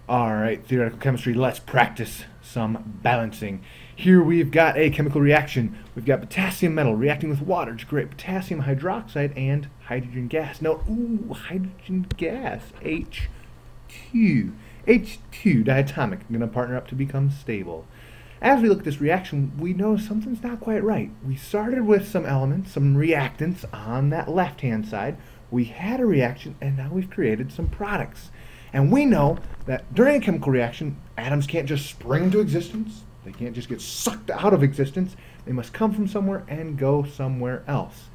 Alright, theoretical chemistry, let's practice some balancing. Here we've got a chemical reaction. We've got potassium metal reacting with water to create potassium hydroxide and hydrogen gas. Now, hydrogen gas, H2. H2, diatomic, going to partner up to become stable. As we look at this reaction, we know something's not quite right. We started with some elements, some reactants on that left-hand side. We had a reaction, and now we've created some products. And we know that during a chemical reaction, atoms can't just spring into existence. They can't just get sucked out of existence. They must come from somewhere and go somewhere else.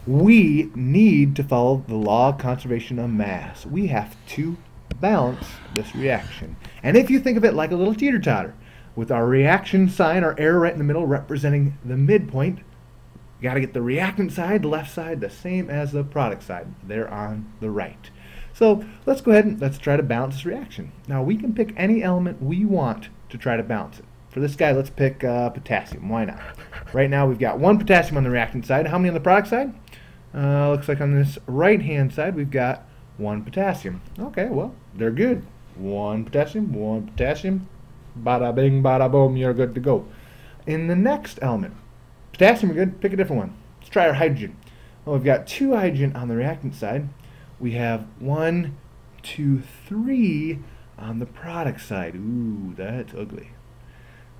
We need to follow the law of conservation of mass. We have to balance this reaction. And if you think of it like a little teeter-totter, with our reaction sign, our arrow right in the middle representing the midpoint, you got to get the reactant side, the left side, the same as the product side. They're on the right. So let's go ahead and let's try to balance this reaction. Now we can pick any element we want to try to balance it. For this guy, let's pick potassium. Why not? Right now we've got one potassium on the reactant side. How many on the product side? Looks like on this right-hand side we've got one potassium. Okay, well, they're good. One potassium, bada bing, bada boom, you're good to go. In the next element, potassium, we're good. Pick a different one. Let's try our hydrogen. Well, we've got two hydrogen on the reactant side. We have 1, 2, 3 on the product side. Ooh, that's ugly.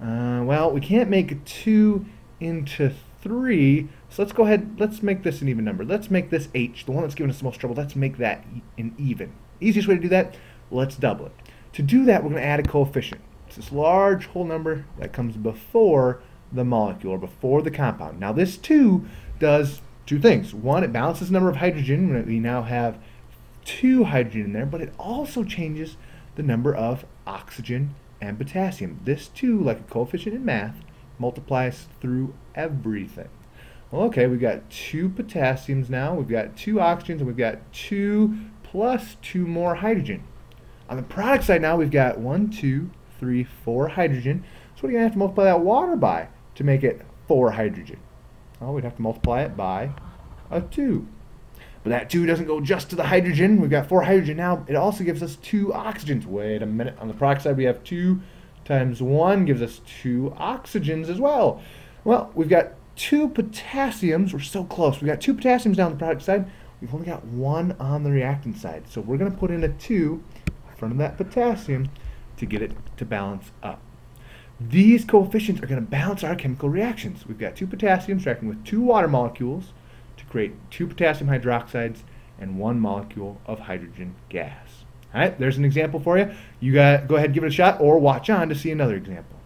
Well, we can't make 2 into 3, so let's go ahead, let's make this an even number. Let's make this H, the one that's giving us the most trouble, let's make that an even. Easiest way to do that, let's double it. To do that, we're going to add a coefficient. It's this large whole number that comes before the molecule, or before the compound. Now this 2 does two things. One, it balances the number of hydrogen. We now have 2 hydrogen in there, but it also changes the number of oxygen and potassium. This 2, like a coefficient in math, multiplies through everything. Well, okay, we've got 2 potassiums now, we've got 2 oxygens, and we've got 2 plus 2 more hydrogen. On the product side now, we've got 1, 2, 3, 4 hydrogen. So what are you going to have to multiply that water by to make it 4 hydrogen? Well, we'd have to multiply it by a 2. But that 2 doesn't go just to the hydrogen. We've got 4 hydrogen now. It also gives us 2 oxygens. Wait a minute. On the product side, we have 2 times 1 gives us 2 oxygens as well. Well, we've got 2 potassiums. We're so close. We've got 2 potassiums down the product side. We've only got 1 on the reactant side. So we're going to put in a 2 in front of that potassium to get it to balance up. These coefficients are going to balance our chemical reactions. We've got 2 potassiums reacting with 2 water molecules to create 2 potassium hydroxides and 1 molecule of hydrogen gas. All right, there's an example for you. You go ahead and give it a shot, or watch on to see another example.